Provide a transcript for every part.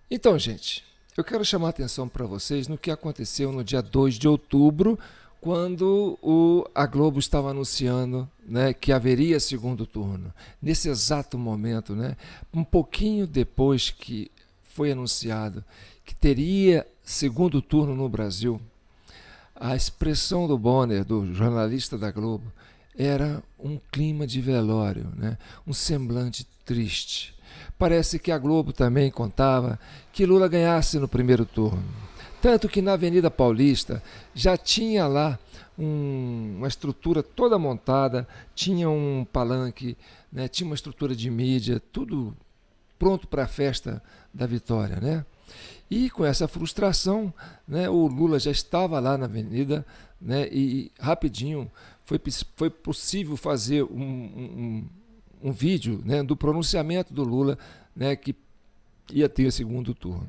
Então, gente, eu quero chamar a atenção para vocês no que aconteceu no dia 2 de outubro, quando a Globo estava anunciando, né, que haveria segundo turno. Nesse exato momento, né, um pouquinho depois que foi anunciado que teria segundo turno no Brasil, a expressão do Bonner, do jornalista da Globo, era um clima de velório, né? Um semblante triste. Parece que a Globo também contava que Lula ganhasse no primeiro turno. Tanto que na Avenida Paulista já tinha lá uma estrutura toda montada, tinha um palanque, né? Tinha uma estrutura de mídia, tudo pronto para a festa da vitória, né? E com essa frustração, né, o Lula já estava lá na avenida, né, e rapidinho foi possível fazer um vídeo, né, do pronunciamento do Lula, né, que ia ter segundo turno.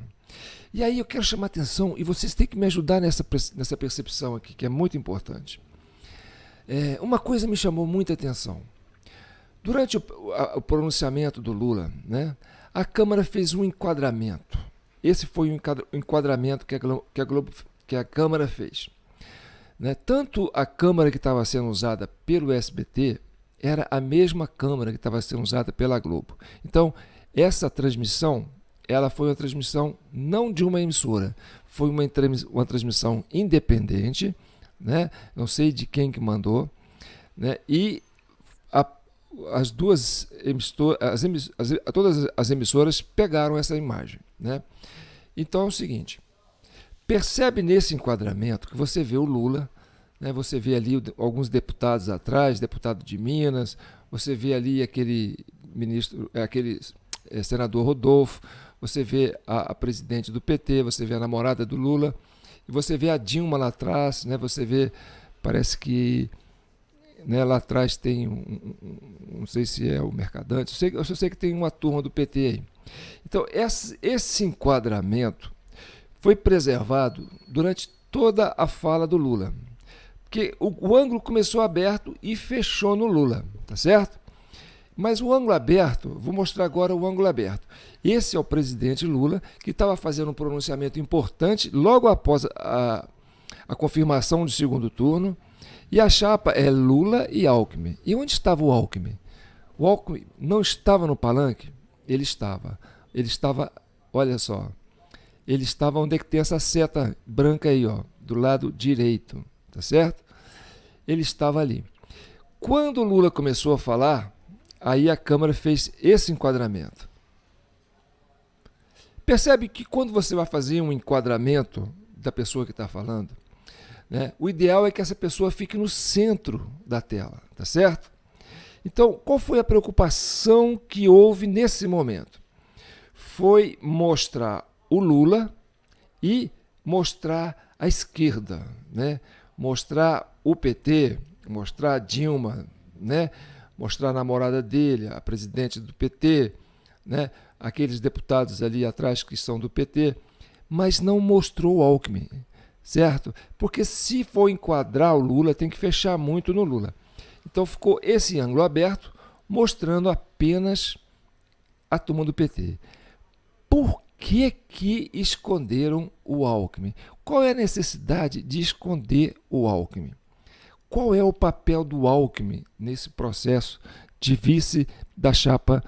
E aí eu quero chamar a atenção, e vocês têm que me ajudar nessa percepção aqui, que é muito importante. Uma coisa me chamou muita atenção. Durante o pronunciamento do Lula, né, a Câmara fez um enquadramento. Esse foi o enquadramento que a Câmara fez. Né? Tanto a Câmara que estava sendo usada pelo SBT era a mesma Câmara que estava sendo usada pela Globo. Então, essa transmissão, ela foi uma transmissão não de uma emissora, foi uma transmissão independente, né? Não sei de quem que mandou, né? E as duas emissoras, todas as emissoras pegaram essa imagem, né? Então é o seguinte, percebe nesse enquadramento que você vê o Lula, né? Você vê ali alguns deputados atrás, deputado de Minas, você vê ali aquele senador Rodolfo, você vê a presidente do PT, você vê a namorada do Lula, e você vê a Dilma lá atrás, né? Você vê, parece que, né, lá atrás tem não sei se é o Mercadante, eu só sei que tem uma turma do PT aí. Então, esse enquadramento foi preservado durante toda a fala do Lula. Porque o ângulo começou aberto e fechou no Lula, tá certo? Mas o ângulo aberto, vou mostrar agora o ângulo aberto. Esse é o presidente Lula, que estava fazendo um pronunciamento importante logo após a confirmação do segundo turno. E a chapa é Lula e Alckmin. E onde estava o Alckmin? O Alckmin não estava no palanque? Ele estava. Ele estava, olha só, ele estava onde é que tem essa seta branca aí, ó, do lado direito, tá certo? Ele estava ali. Quando o Lula começou a falar, aí a Câmara fez esse enquadramento. Percebe que quando você vai fazer um enquadramento da pessoa que está falando, né, o ideal é que essa pessoa fique no centro da tela, tá certo? Então, qual foi a preocupação que houve nesse momento? Foi mostrar o Lula e mostrar a esquerda, né? Mostrar o PT, mostrar a Dilma, né? Mostrar a namorada dele, a presidente do PT, né? Aqueles deputados ali atrás que são do PT, mas não mostrou o Alckmin, certo? Porque se for enquadrar o Lula, tem que fechar muito no Lula. Então ficou esse ângulo aberto, mostrando apenas a turma do PT. Por que esconderam o Alckmin? Qual é a necessidade de esconder o Alckmin? Qual é o papel do Alckmin nesse processo de vice da chapa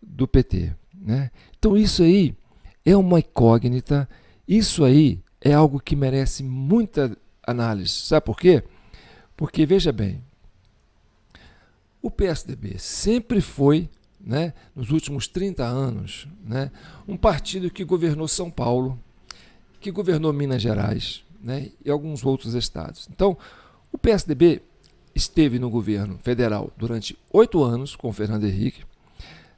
do PT? Né? Então isso aí é uma incógnita, isso aí é algo que merece muita análise. Sabe por quê? Porque, veja bem, o PSDB sempre foi, né, nos últimos 30 anos, né, um partido que governou São Paulo, que governou Minas Gerais, né, e alguns outros estados. Então, o PSDB esteve no governo federal durante 8 anos com o Fernando Henrique,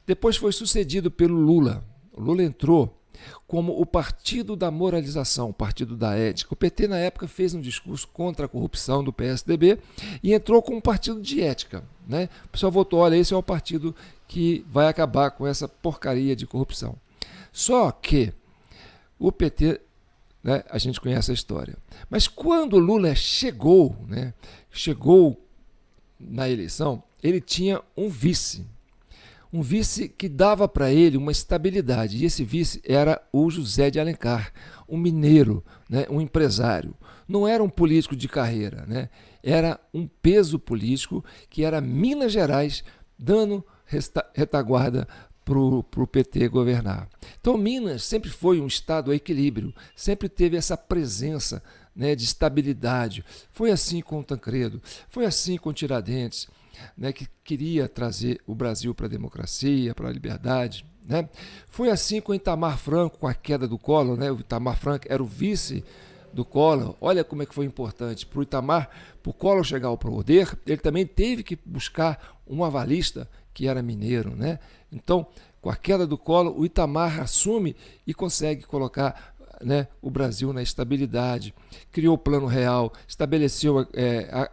depois foi sucedido pelo Lula. O Lula entrou como o partido da moralização, o partido da ética. O PT, na época, fez um discurso contra a corrupção do PSDB e entrou como um partido de ética. Né? O pessoal votou, olha, esse é o partido que vai acabar com essa porcaria de corrupção. Só que o PT, né, a gente conhece a história. Mas quando o Lula chegou, né, chegou na eleição, ele tinha um vice. um vice que dava para ele uma estabilidade. E esse vice era o José de Alencar, um mineiro, né, um empresário. Não era um político de carreira, né? Era um peso político que era Minas Gerais dando retaguarda para o PT governar. Então, Minas sempre foi um estado a equilíbrio, sempre teve essa presença, né, de estabilidade. Foi assim com o Tancredo, foi assim com Tiradentes, né, que queria trazer o Brasil para a democracia, para a liberdade. Né? Foi assim com Itamar Franco, com a queda do Collor. Né? O Itamar Franco era o vice do Collor. Olha como é que foi importante. Para o Itamar, para o Collor chegar ao poder, ele também teve que buscar um avalista que era mineiro. Né? Então, com a queda do Collor, o Itamar assume e consegue colocar, né, o Brasil na estabilidade, criou o Plano Real, estabeleceu,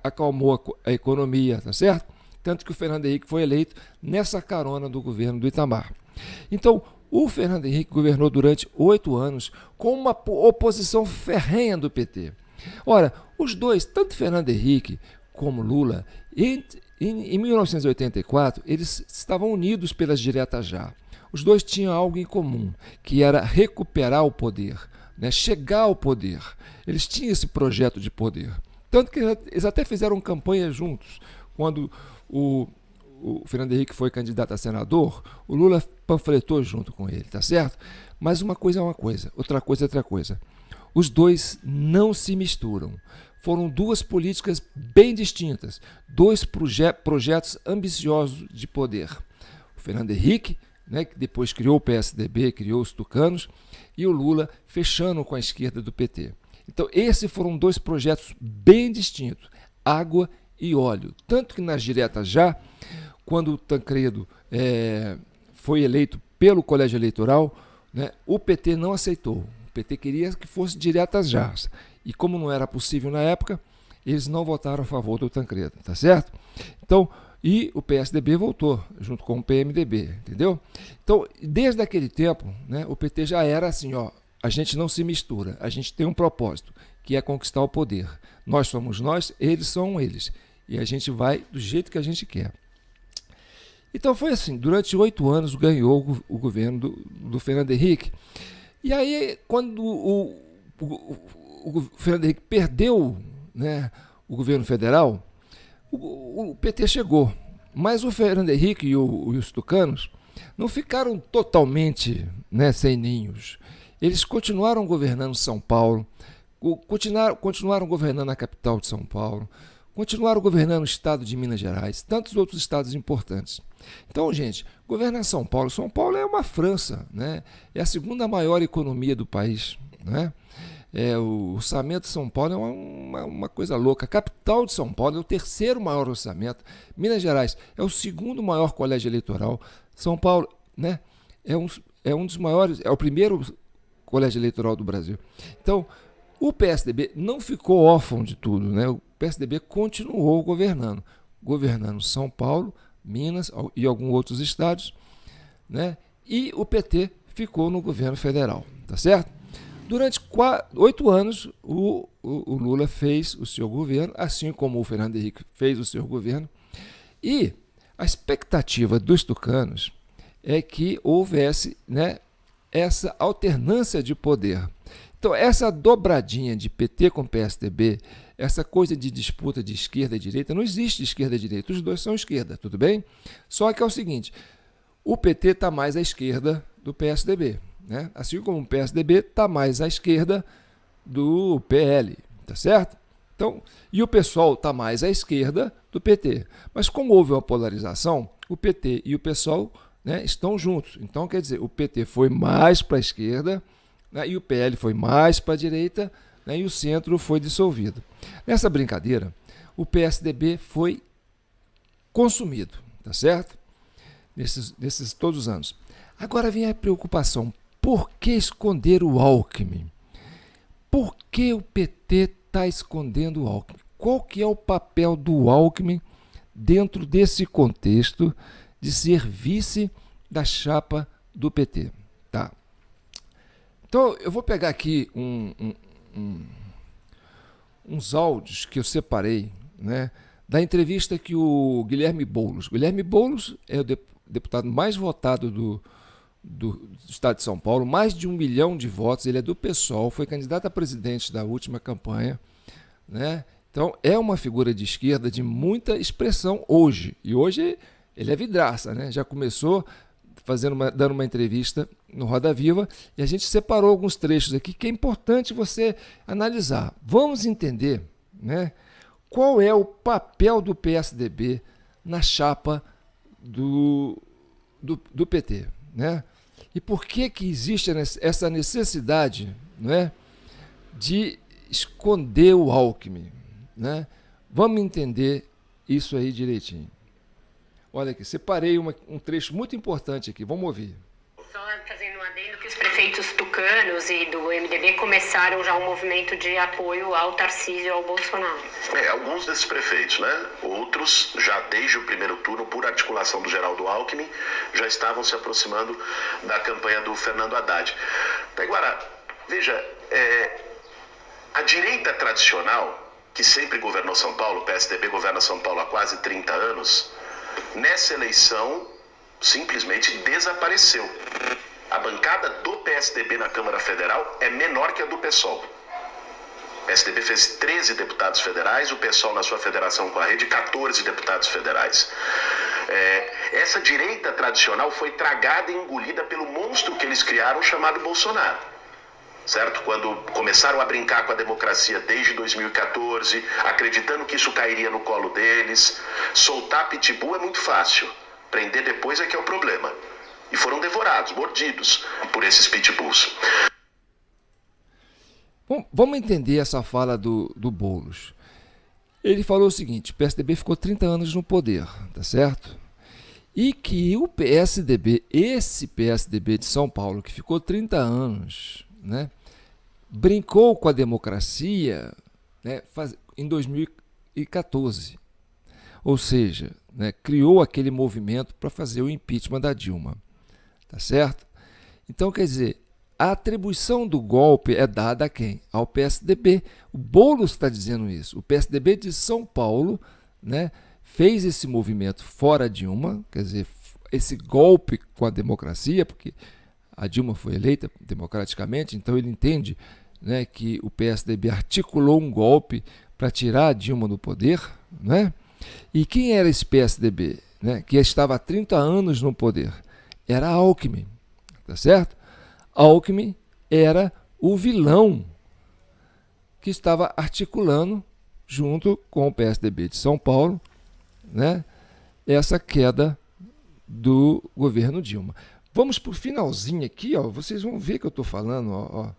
acalmou a economia, tá certo? Tanto que o Fernando Henrique foi eleito nessa carona do governo do Itamar. Então, o Fernando Henrique governou durante 8 anos com uma oposição ferrenha do PT. Ora, os dois, tanto Fernando Henrique como Lula, em 1984, eles estavam unidos pelas diretas já. Os dois tinham algo em comum, que era recuperar o poder, né, chegar ao poder. Eles tinham esse projeto de poder. Tanto que eles até fizeram campanha juntos. Quando o Fernando Henrique foi candidato a senador, o Lula panfletou junto com ele, tá certo? Mas uma coisa é uma coisa, outra coisa é outra coisa. Os dois não se misturam. Foram duas políticas bem distintas, dois projetos ambiciosos de poder. O Fernando Henrique, né, que depois criou o PSDB, criou os tucanos, e o Lula fechando com a esquerda do PT. Então, esses foram dois projetos bem distintos, água e óleo. Tanto que nas diretas já, quando o Tancredo foi eleito pelo colégio eleitoral, né, o PT não aceitou. O PT queria que fosse diretas já. E como não era possível na época, eles não votaram a favor do Tancredo, tá certo? Então, e o PSDB voltou, junto com o PMDB, entendeu? Então, desde aquele tempo, né, o PT já era assim, ó, a gente não se mistura, a gente tem um propósito, que é conquistar o poder. Nós somos nós, eles são eles. E a gente vai do jeito que a gente quer. Então foi assim, durante 8 anos ganhou o governo do Fernando Henrique. E aí, quando o Fernando Henrique perdeu, né, o governo federal, o PT chegou. Mas o Fernando Henrique e os tucanos não ficaram totalmente, né, sem ninhos. Eles continuaram governando São Paulo, continuaram governando a capital de São Paulo, continuaram governando o estado de Minas Gerais, tantos outros estados importantes. Então, gente, governar São Paulo é uma França, né? É a segunda maior economia do país, né? O orçamento de São Paulo é uma coisa louca. A capital de São Paulo é o terceiro maior orçamento. Minas Gerais é o segundo maior colégio eleitoral. São Paulo, né, é um dos maiores, é o primeiro colégio eleitoral do Brasil. Então, o PSDB não ficou órfão de tudo, né? O PSDB continuou governando São Paulo, Minas e alguns outros estados, né? E o PT ficou no governo federal, tá certo? Durante 8 anos, o Lula fez o seu governo, assim como o Fernando Henrique fez o seu governo, e a expectativa dos tucanos é que houvesse, né, essa alternância de poder. Então, essa dobradinha de PT com PSDB, essa coisa de disputa de esquerda e direita, não existe esquerda e direita, os dois são esquerda, tudo bem? Só que é o seguinte, o PT está mais à esquerda do PSDB, né? Assim como o PSDB está mais à esquerda do PL, tá certo? Então, e o pessoal está mais à esquerda do PT. Mas como houve uma polarização, o PT e o pessoal, né, estão juntos. Então, quer dizer, o PT foi mais para a esquerda, né, e o PL foi mais para a direita, né, e o centro foi dissolvido. Nessa brincadeira, o PSDB foi consumido, tá certo? Nesses todos os anos. Agora vem a preocupação. Por que esconder o Alckmin? Por que o PT está escondendo o Alckmin? Qual que é o papel do Alckmin dentro desse contexto de ser vice da chapa do PT? Tá. Então, eu vou pegar aqui uns áudios que eu separei, né, da entrevista que o Guilherme Boulos é o deputado mais votado do estado de São Paulo, mais de 1 milhão de votos. Ele é do PSOL, foi candidato a presidente da última campanha, né? Então é uma figura de esquerda de muita expressão hoje. E hoje ele é vidraça, né? Já começou dando uma entrevista no Roda Viva, e a gente separou alguns trechos aqui que é importante você analisar. Vamos entender, né, qual é o papel do PSDB na chapa do PT, né? E por que existe essa necessidade, né, de esconder o Alckmin, né? Vamos entender isso aí direitinho. Olha aqui, separei um trecho muito importante aqui, vamos ouvir. Só fazendo um adendo que os prefeitos tucanos e do MDB começaram já um movimento de apoio ao Tarcísio e ao Bolsonaro. Alguns desses prefeitos, né? Outros, já desde o primeiro turno, por articulação do Geraldo Alckmin, já estavam se aproximando da campanha do Fernando Haddad. Taiguara, veja, a direita tradicional, que sempre governou São Paulo, o PSDB governa São Paulo há quase 30 anos, nessa eleição simplesmente desapareceu. A bancada do PSDB na Câmara Federal é menor que a do PSOL. O PSDB fez 13 deputados federais, o PSOL na sua federação com a rede, 14 deputados federais. Essa direita tradicional foi tragada e engolida pelo monstro que eles criaram chamado Bolsonaro. Certo? Quando começaram a brincar com a democracia desde 2014, acreditando que isso cairia no colo deles, soltar pitbull é muito fácil, prender depois é que é o problema. E foram devorados, mordidos por esses pitbulls. Bom, vamos entender essa fala do Boulos. Ele falou o seguinte: o PSDB ficou 30 anos no poder, tá certo? E que o PSDB, esse PSDB de São Paulo, que ficou 30 anos, né, brincou com a democracia, né, em 2014. Ou seja, né, criou aquele movimento para fazer o impeachment da Dilma. Tá certo? Então, quer dizer, a atribuição do golpe é dada a quem? Ao PSDB. O Boulos está dizendo isso. O PSDB de São Paulo, né, fez esse movimento fora Dilma, quer dizer, esse golpe com a democracia, porque a Dilma foi eleita democraticamente, então ele entende, né, que o PSDB articulou um golpe para tirar a Dilma do poder, né? E quem era esse PSDB, né, que estava há 30 anos no poder? Era Alckmin, tá certo? Alckmin era o vilão que estava articulando, junto com o PSDB de São Paulo, né, essa queda do governo Dilma. Vamos para o finalzinho aqui, ó, vocês vão ver que eu estou falando. Ó.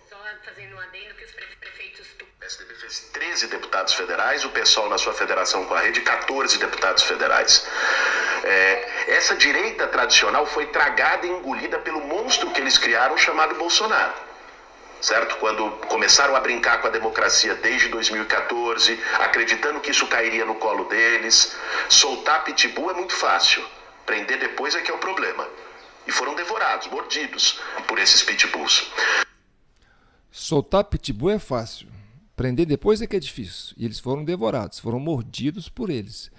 Só fazendo um adendo que os prefeitos... O PSDB fez 13 deputados federais, o PSOL na sua federação com a rede, 14 deputados federais. Essa direita tradicional foi tragada e engolida pelo monstro que eles criaram chamado Bolsonaro. Certo? Quando começaram a brincar com a democracia desde 2014, acreditando que isso cairia no colo deles, soltar pitbull é muito fácil, prender depois é que é o problema. E foram devorados, mordidos por esses pitbulls. Soltar pitbull é fácil, prender depois é que é difícil. E eles foram devorados, foram mordidos por eles.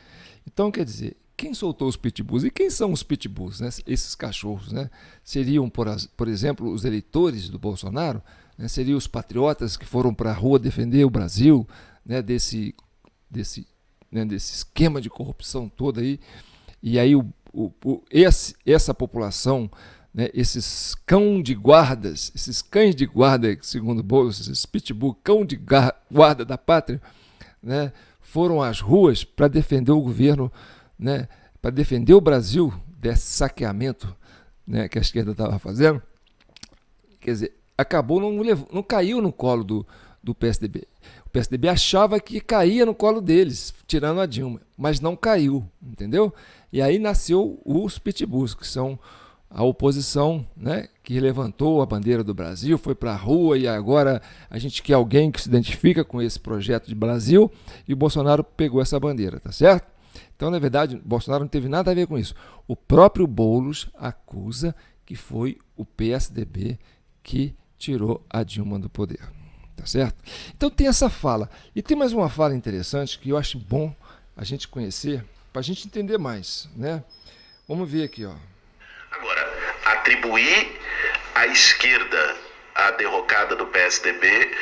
Então, quer dizer, quem soltou os pitbulls? E quem são os pitbulls, né? Esses cachorros, né? Seriam, por exemplo, os eleitores do Bolsonaro, né? Seriam os patriotas que foram para a rua defender o Brasil, né? desse esquema de corrupção todo aí. E aí essa população, né? Esses cães de guarda, segundo Boulos, esses pitbull, cão de guarda da pátria, né? Foram às ruas para defender o governo, né, para defender o Brasil desse saqueamento, né, que a esquerda estava fazendo. Quer dizer, acabou, não caiu no colo do PSDB. O PSDB achava que caía no colo deles, tirando a Dilma, mas não caiu, entendeu? E aí nasceu os pitbulls, que são a oposição, né, que levantou a bandeira do Brasil, foi para a rua, e agora a gente quer alguém que se identifica com esse projeto de Brasil, e o Bolsonaro pegou essa bandeira, tá certo? Então, na verdade, Bolsonaro não teve nada a ver com isso. O próprio Boulos acusa que foi o PSDB que tirou a Dilma do poder. Tá certo? Então tem essa fala. E tem mais uma fala interessante que eu acho bom a gente conhecer, para a gente entender mais, né? Vamos ver aqui, ó. Agora, atribuir à esquerda a derrocada do PSDB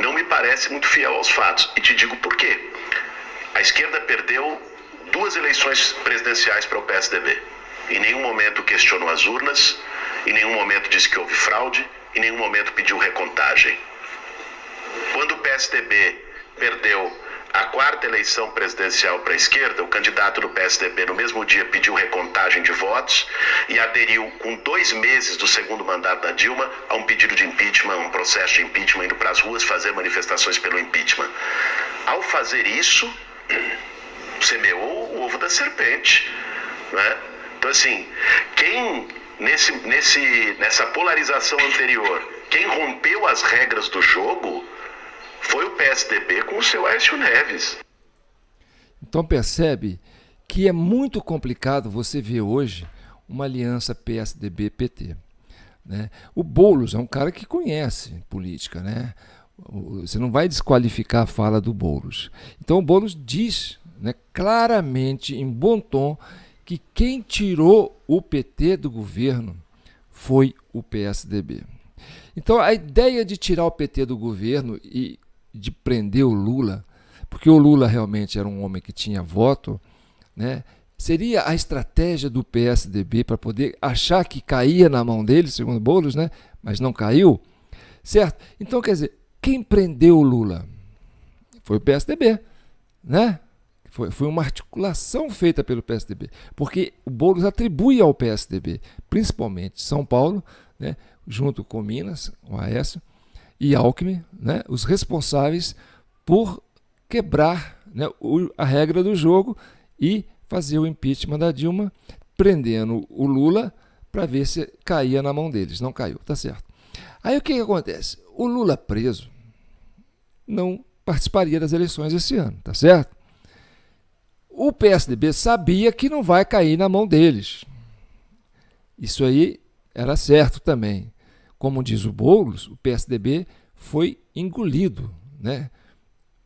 não me parece muito fiel aos fatos. E te digo por quê. A esquerda perdeu 2 eleições presidenciais para o PSDB. Em nenhum momento questionou as urnas, em nenhum momento disse que houve fraude, em nenhum momento pediu recontagem. Quando o PSDB perdeu a 4ª eleição presidencial para a esquerda, o candidato do PSDB no mesmo dia pediu recontagem de votos e aderiu com 2 meses do segundo mandato da Dilma a um pedido de impeachment, um processo de impeachment, indo para as ruas fazer manifestações pelo impeachment. Ao fazer isso, semeou o ovo da serpente, né? Então assim, quem nessa polarização anterior, quem rompeu as regras do jogo foi o PSDB com o seu Aécio Neves. Então percebe que é muito complicado você ver hoje uma aliança PSDB-PT. Né? O Boulos é um cara que conhece política, né? Você não vai desqualificar a fala do Boulos. Então o Boulos diz, né, claramente, em bom tom, que quem tirou o PT do governo foi o PSDB. Então a ideia de tirar o PT do governo e de prender o Lula, porque o Lula realmente era um homem que tinha voto, né, seria a estratégia do PSDB para poder achar que caía na mão dele, segundo Boulos, né, mas não caiu, certo? Então, quer dizer, quem prendeu o Lula? Foi o PSDB, né? Foi uma articulação feita pelo PSDB, porque o Boulos atribui ao PSDB, principalmente São Paulo, né, junto com Minas, o Aécio, e Alckmin, né, os responsáveis por quebrar, né, a regra do jogo e fazer o impeachment da Dilma, prendendo o Lula para ver se caía na mão deles. Não caiu, tá certo. Aí o que acontece? O Lula preso não participaria das eleições esse ano, tá certo? O PSDB sabia que não vai cair na mão deles. Isso aí era certo também. Como diz o Boulos, o PSDB foi engolido, né?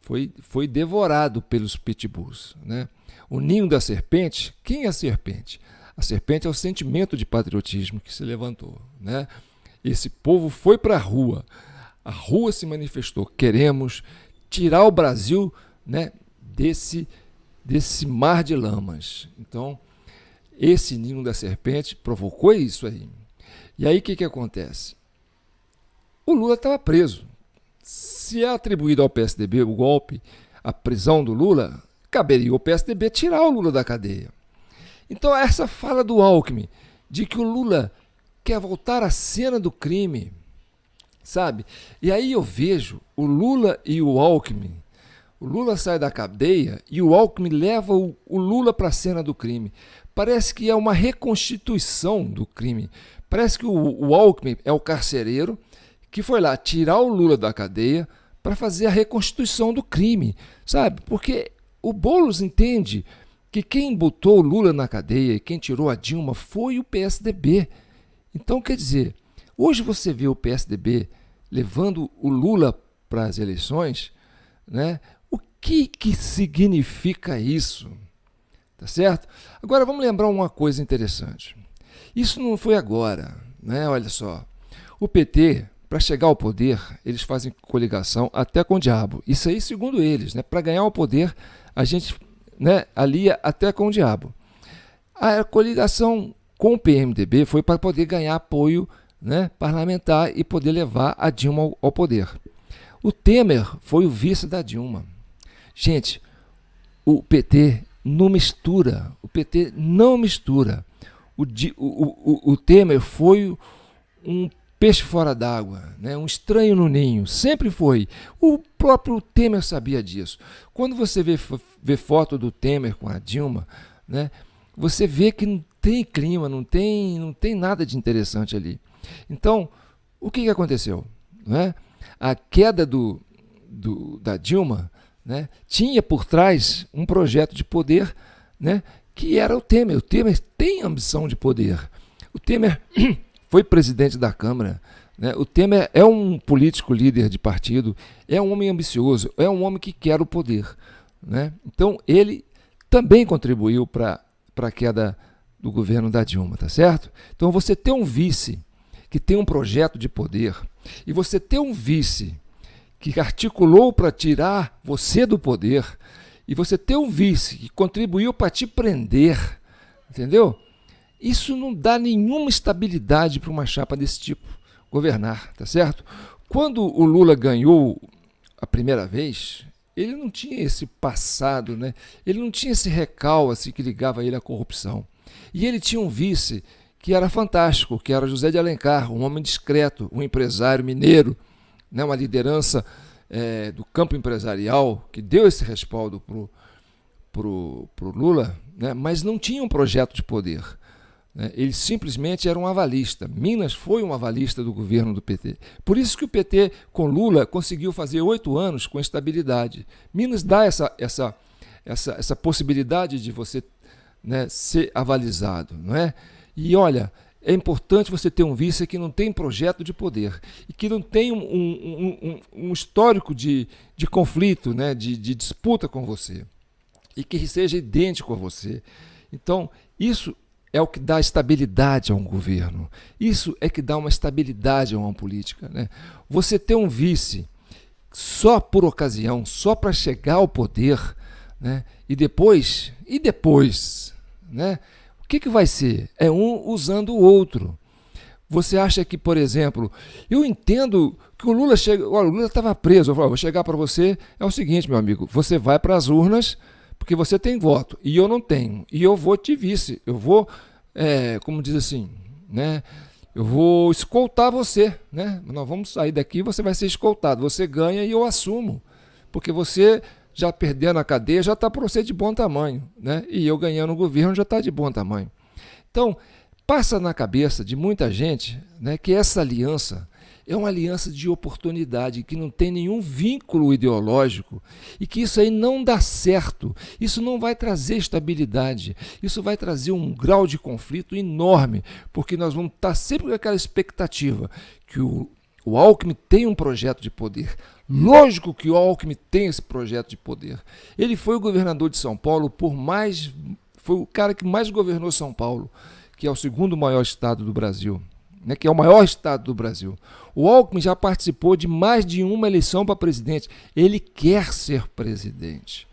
Foi devorado pelos pitbulls, né? O ninho da serpente, quem é a serpente? A serpente é o sentimento de patriotismo que se levantou, né? Esse povo foi para a rua se manifestou, queremos tirar o Brasil, né, desse mar de lamas. Então, esse ninho da serpente provocou isso aí. E aí o que acontece? O Lula estava preso. Se é atribuído ao PSDB o golpe, a prisão do Lula, caberia ao PSDB tirar o Lula da cadeia. Então essa fala do Alckmin, de que o Lula quer voltar à cena do crime, sabe? E aí eu vejo o Lula e o Alckmin. O Lula sai da cadeia e o Alckmin leva o Lula para a cena do crime. Parece que é uma reconstituição do crime. Parece que o Alckmin é o carcereiro que foi lá tirar o Lula da cadeia para fazer a reconstituição do crime, sabe? Porque o Boulos entende que quem botou o Lula na cadeia e quem tirou a Dilma foi o PSDB. Então, quer dizer, hoje você vê o PSDB levando o Lula para as eleições, né? O que significa isso? Tá certo? Agora vamos lembrar uma coisa interessante. Isso não foi agora, né? Olha só. O PT, para chegar ao poder, eles fazem coligação até com o diabo. Isso aí, segundo eles, né? Para ganhar o poder, a gente, né, alia até com o diabo. A coligação com o PMDB foi para poder ganhar apoio, né, parlamentar e poder levar a Dilma ao poder. O Temer foi o vice da Dilma. Gente, o PT não mistura. O PT não mistura. O Temer foi um peixe fora d'água, né? Um estranho no ninho. Sempre foi. O próprio Temer sabia disso. Quando você vê foto do Temer com a Dilma, né, você vê que não tem clima, não tem nada de interessante ali. Então, o que aconteceu? Né? A queda da Dilma, né, tinha por trás um projeto de poder, né, que era o Temer. O Temer tem ambição de poder. O Temer foi presidente da Câmara, né? O Temer é um político líder de partido, é um homem ambicioso, é um homem que quer o poder, né? Então ele também contribuiu para a queda do governo da Dilma, tá certo? Então você ter um vice que tem um projeto de poder e você ter um vice que articulou para tirar você do poder e você ter um vice que contribuiu para te prender, entendeu? Isso não dá nenhuma estabilidade para uma chapa desse tipo governar, tá certo? Quando o Lula ganhou a primeira vez, ele não tinha esse passado, né? Ele não tinha esse recal assim, que ligava ele à corrupção. E ele tinha um vice que era fantástico, que era José de Alencar, um homem discreto, um empresário mineiro, né? Uma liderança do campo empresarial que deu esse respaldo pro Lula, né? Mas não tinha um projeto de poder. Ele simplesmente era um avalista. Minas foi um avalista do governo do PT. Por isso que o PT, com Lula, conseguiu fazer 8 anos com estabilidade. Minas dá essa possibilidade de você, né, ser avalizado. Não é? E olha, é importante você ter um vice que não tem projeto de poder e que não tem um histórico de conflito, né, de disputa com você e que seja idêntico a você. Então, isso é o que dá estabilidade a um governo. Isso é que dá uma estabilidade a uma política, né? Você ter um vice só por ocasião, só para chegar ao poder, né? E depois, né? O que vai ser? É um usando o outro. Você acha que, por exemplo, eu entendo que o Lula chega, olha, o Lula estava preso, eu falo, vou chegar para você, é o seguinte, meu amigo, você vai para as urnas porque você tem voto e eu não tenho, e eu vou te vice, eu vou, como diz assim, né? Eu vou escoltar você, né? Nós vamos sair daqui, você vai ser escoltado, você ganha e eu assumo, porque você já perdendo a cadeia já está para você de bom tamanho, né? E eu ganhando o governo já está de bom tamanho. Então, passa na cabeça de muita gente, né, que essa aliança é uma aliança de oportunidade, que não tem nenhum vínculo ideológico e que isso aí não dá certo. Isso não vai trazer estabilidade, isso vai trazer um grau de conflito enorme, porque nós vamos estar sempre com aquela expectativa que o Alckmin tem um projeto de poder. Lógico que o Alckmin tem esse projeto de poder. Ele foi o governador de São Paulo foi o cara que mais governou São Paulo, que é o segundo maior estado do Brasil, né, que é o maior estado do Brasil. O Alckmin já participou de mais de uma eleição para presidente. Ele quer ser presidente.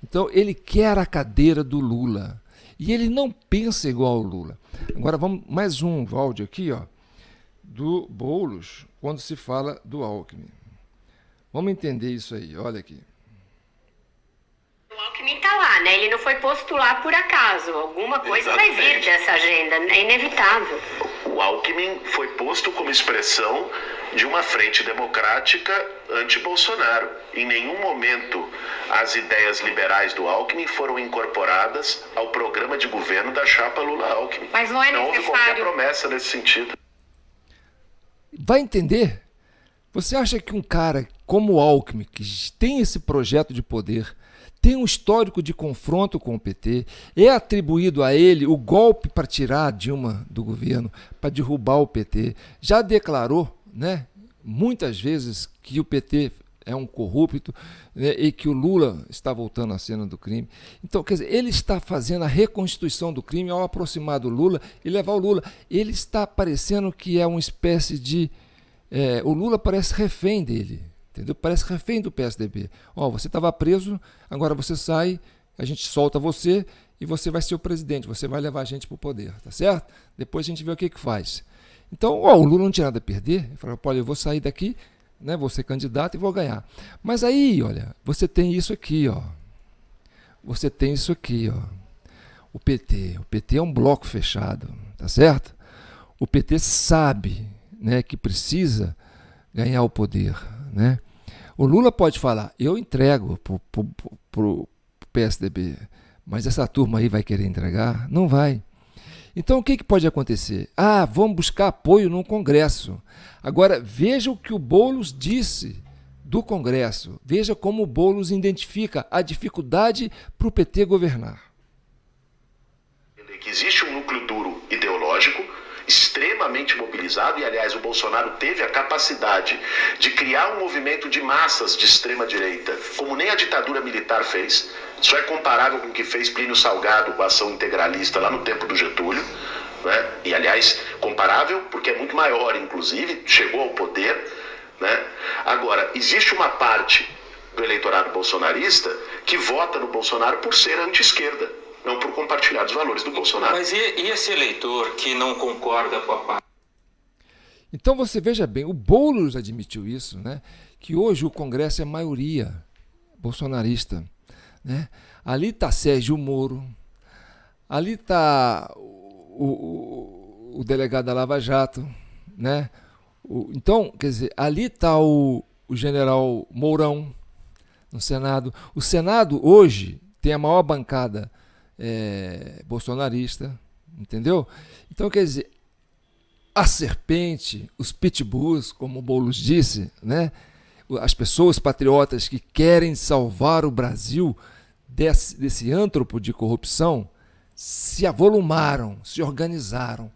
Então, ele quer a cadeira do Lula. E ele não pensa igual ao Lula. Agora, vamos mais um áudio aqui, ó, do Boulos, quando se fala do Alckmin. Vamos entender isso aí, olha aqui. O Alckmin está lá, né? Ele não foi posto lá por acaso. Alguma coisa vai vir dessa agenda, é inevitável. O Alckmin foi posto como expressão de uma frente democrática anti-Bolsonaro. Em nenhum momento as ideias liberais do Alckmin foram incorporadas ao programa de governo da chapa Lula-Alckmin. Mas não é necessário. Não houve qualquer promessa nesse sentido. Vai entender? Você acha que um cara como o Alckmin, que tem esse projeto de poder, tem um histórico de confronto com o PT, é atribuído a ele o golpe para tirar a Dilma do governo, para derrubar o PT, já declarou, né, muitas vezes que o PT é um corrupto, né, e que o Lula está voltando à cena do crime. Então, quer dizer, ele está fazendo a reconstituição do crime ao aproximar do Lula e levar o Lula. Ele está parecendo que é uma espécie de... o Lula parece refém dele. Entendeu? Parece refém do PSDB. Você estava preso, agora você sai, a gente solta você e você vai ser o presidente, você vai levar a gente para o poder, tá certo? Depois a gente vê o que faz. Então, o Lula não tinha nada a perder, ele falou, olha, eu vou sair daqui, né, vou ser candidato e vou ganhar. Mas aí, olha, você tem isso aqui, ó. Você tem isso aqui, ó. O PT é um bloco fechado, tá certo? O PT sabe, né, que precisa ganhar o poder, né? O Lula pode falar, eu entrego pro PSDB, mas essa turma aí vai querer entregar? Não vai. Então o que pode acontecer? Vamos buscar apoio no Congresso. Agora, veja o que o Boulos disse do Congresso. Veja como o Boulos identifica a dificuldade para o PT governar. Que existe um núcleo duro ideológico extremamente mobilizado, e aliás o Bolsonaro teve a capacidade de criar um movimento de massas de extrema-direita, como nem a ditadura militar fez. Isso é comparável com o que fez Plínio Salgado com a ação integralista lá no tempo do Getúlio, né? E aliás, comparável porque é muito maior, inclusive, chegou ao poder, né? Agora, existe uma parte do eleitorado bolsonarista que vota no Bolsonaro por ser anti-esquerda, não por compartilhar os valores do Bolsonaro. Mas e esse eleitor que não concorda com a parte? Então você veja bem, o Boulos admitiu isso, né? Que hoje o Congresso é maioria bolsonarista, né? Ali está Sérgio Moro, ali está o delegado da Lava Jato, né? Então, quer dizer, ali está o general Mourão no Senado. O Senado hoje tem a maior bancada bolsonarista, entendeu? Então, quer dizer, a serpente, os pitbulls, como o Boulos disse, né? As pessoas patriotas que querem salvar o Brasil desse antro de corrupção se avolumaram, se organizaram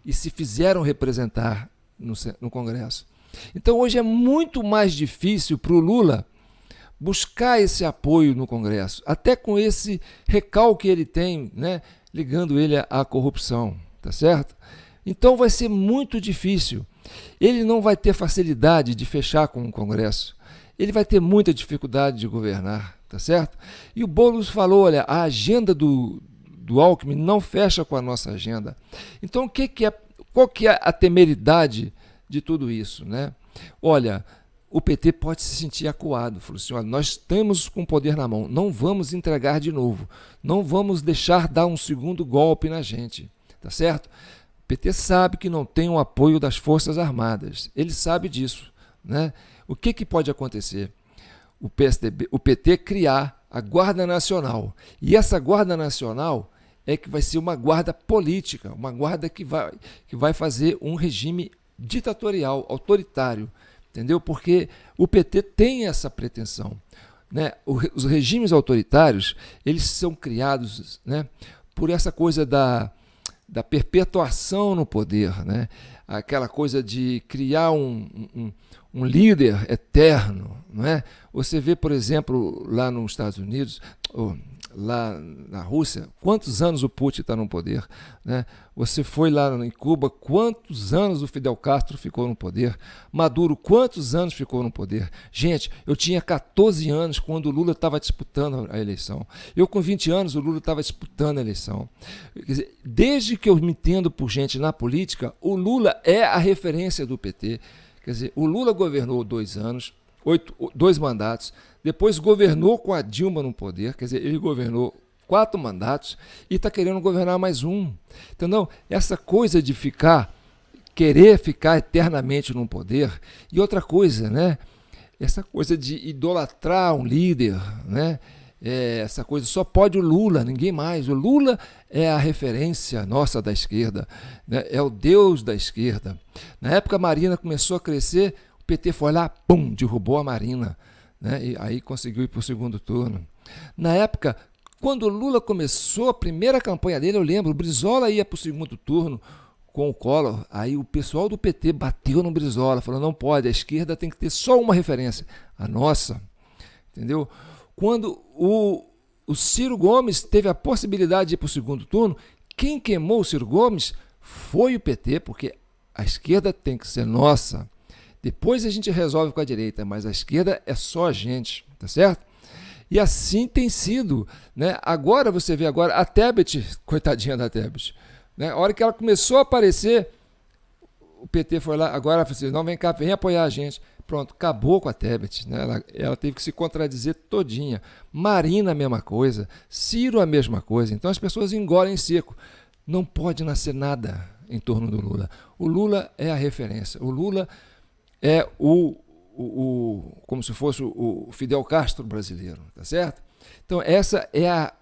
e se fizeram representar no Congresso. Então hoje é muito mais difícil para o Lula buscar esse apoio no Congresso, até com esse recalque que ele tem, né, ligando ele à corrupção, tá certo? Então vai ser muito difícil. Ele não vai ter facilidade de fechar com o Congresso. Ele vai ter muita dificuldade de governar, tá certo? E o Boulos falou, olha, a agenda do Alckmin não fecha com a nossa agenda. Então qual que é a temeridade de tudo isso, né? Olha, o PT pode se sentir acuado, falou assim, olha, nós estamos com o poder na mão, não vamos entregar de novo, não vamos deixar dar um segundo golpe na gente, tá certo? O PT sabe que não tem o apoio das Forças Armadas, ele sabe disso, né? O que pode acontecer? O PT criar a Guarda Nacional, e essa Guarda Nacional é que vai ser uma guarda política, uma guarda que vai fazer um regime ditatorial, autoritário, entendeu? Porque o PT tem essa pretensão, né? Os regimes autoritários, eles são criados, né, por essa coisa da perpetuação no poder, né? Aquela coisa de criar um líder eterno, não é? Você vê, por exemplo, lá nos Estados Unidos, lá na Rússia, quantos anos o Putin está no poder, né? Você foi lá em Cuba, quantos anos o Fidel Castro ficou no poder? Maduro, quantos anos ficou no poder? Gente, eu tinha 14 anos quando o Lula estava disputando a eleição. Eu com 20 anos, o Lula estava disputando a eleição. Quer dizer, desde que eu me entendo por gente na política, o Lula é a referência do PT. Quer dizer, o Lula governou 2 anos, 2 mandatos, depois governou com a Dilma no poder, quer dizer, ele governou 4 mandatos e está querendo governar mais um. Entendeu? Essa coisa de querer ficar eternamente no poder. E outra coisa, né? Essa coisa de idolatrar um líder, né? Essa coisa, só pode o Lula, ninguém mais. O Lula é a referência nossa da esquerda, né? É o Deus da esquerda. Na época a Marina começou a crescer, o PT foi lá, pum, derrubou a Marina, né? E aí conseguiu ir para o segundo turno. Na época, quando o Lula começou a primeira campanha dele, eu lembro, o Brizola ia para o segundo turno com o Collor, aí o pessoal do PT bateu no Brizola, falou, não pode, a esquerda tem que ter só uma referência, a nossa, entendeu? Quando o Ciro Gomes teve a possibilidade de ir para o segundo turno, quem queimou o Ciro Gomes foi o PT, porque a esquerda tem que ser nossa. Depois a gente resolve com a direita, mas a esquerda é só a gente, tá certo? E assim tem sido, né? Agora você vê a Tebet, coitadinha da Tebet, né? A hora que ela começou a aparecer, o PT foi lá, agora falou assim, não, vem cá, vem apoiar a gente. Pronto, acabou com a Tebet, né? Ela teve que se contradizer todinha. Marina a mesma coisa, Ciro a mesma coisa. Então as pessoas engolem seco. Não pode nascer nada em torno do Lula. O Lula é a referência. O Lula é como se fosse o Fidel Castro brasileiro, tá certo? Então essa é a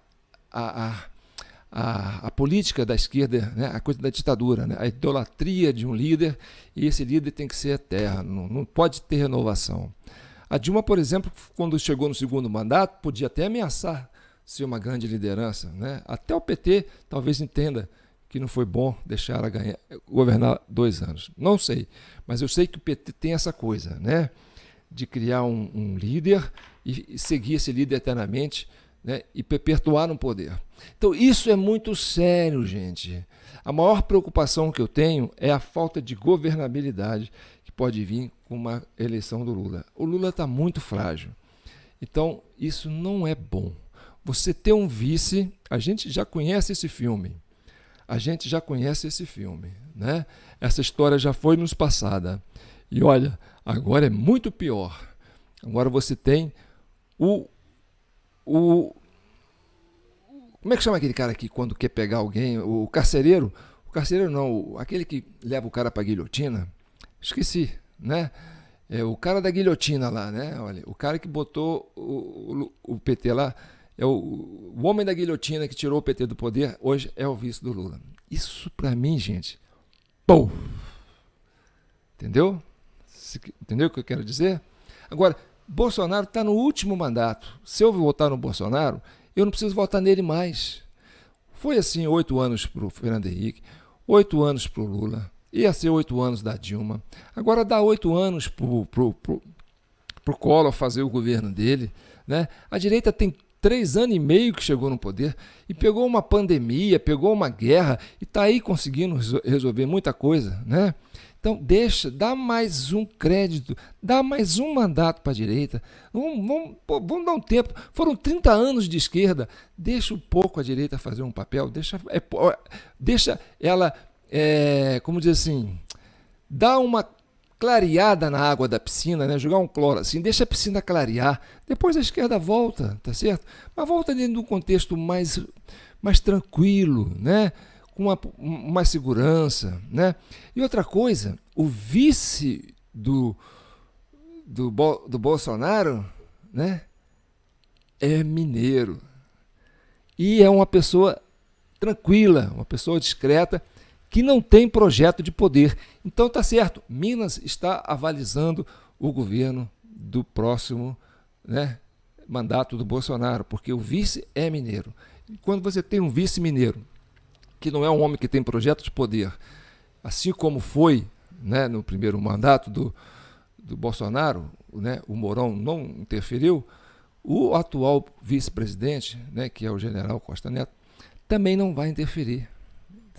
política da esquerda, né? A coisa da ditadura, né? A idolatria de um líder, e esse líder tem que ser eterno, não pode ter renovação. A Dilma, por exemplo, quando chegou no segundo mandato, podia até ameaçar ser uma grande liderança, né? Até o PT talvez entenda que não foi bom deixar ela governar 2 anos. Não sei, mas eu sei que o PT tem essa coisa, né, de criar um líder e seguir esse líder eternamente, né, e perpetuar no poder. Então isso é muito sério, gente. A maior preocupação que eu tenho é a falta de governabilidade que pode vir com uma eleição do Lula. O Lula está muito frágil. Então isso não é bom. Você ter um vice, a gente já conhece esse filme. Né? Essa história já foi nos passada. E olha, agora é muito pior. Agora você tem como é que chama aquele cara aqui quando quer pegar alguém? O carcereiro? O carcereiro não, aquele que leva o cara para a guilhotina. Esqueci, né? É o cara da guilhotina lá, né? Olha, o cara que botou o PT lá, é o homem da guilhotina que tirou o PT do poder, hoje é o vice do Lula. Isso para mim, gente, pô! Entendeu? Entendeu o que eu quero dizer? Agora, Bolsonaro está no último mandato. Se eu votar no Bolsonaro, eu não preciso votar nele mais. Foi assim 8 anos para o Fernando Henrique, 8 anos para o Lula, ia ser 8 anos da Dilma. Agora dá 8 anos para o Collor fazer o governo dele, né? A direita tem 3 anos e meio que chegou no poder e pegou uma pandemia, pegou uma guerra e está aí conseguindo resolver muita coisa, né? Então dá mais um crédito, dá mais um mandato para a direita, vamos dar um tempo. Foram 30 anos de esquerda, deixa um pouco a direita fazer um papel, deixa ela, como dizer assim, dá uma clareada na água da piscina, né? Jogar um cloro assim, deixa a piscina clarear, depois a esquerda volta, tá certo? Mas volta dentro de um contexto mais tranquilo, né? Com mais segurança, né? E outra coisa, o vice do Bolsonaro, né, é mineiro e é uma pessoa tranquila, uma pessoa discreta, que não tem projeto de poder. Então tá certo, Minas está avalizando o governo do próximo, né, mandato do Bolsonaro, porque o vice é mineiro. E quando você tem um vice mineiro, que não é um homem que tem projeto de poder, assim como foi, né, no primeiro mandato do Bolsonaro, né, o Mourão não interferiu, o atual vice-presidente, né, que é o general Costa Neto, também não vai interferir.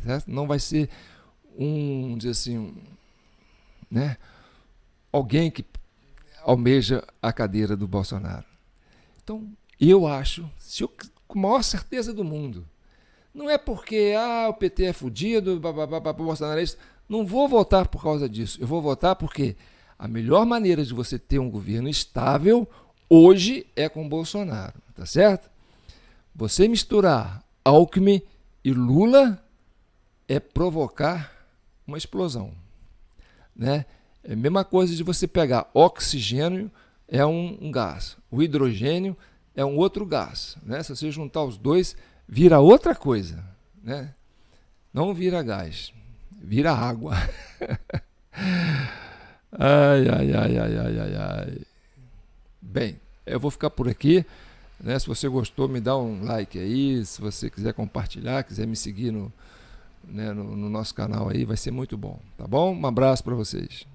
Certo? Não vai ser dizer assim, né, alguém que almeja a cadeira do Bolsonaro. Então, eu acho, com a maior certeza do mundo, não é porque o PT é fudido, o Bolsonaro é isso, não vou votar por causa disso. Eu vou votar porque a melhor maneira de você ter um governo estável hoje é com o Bolsonaro, tá certo? Você misturar Alckmin e Lula é provocar uma explosão, né? É a mesma coisa de você pegar oxigênio, é um gás, o hidrogênio é um outro gás, né? Se você juntar os dois, vira outra coisa, né? Não vira gás, vira água. Ai. Bem, eu vou ficar por aqui, né? Se você gostou, me dá um like aí. Se você quiser compartilhar, quiser me seguir no nosso canal aí, vai ser muito bom, tá bom? Um abraço para vocês.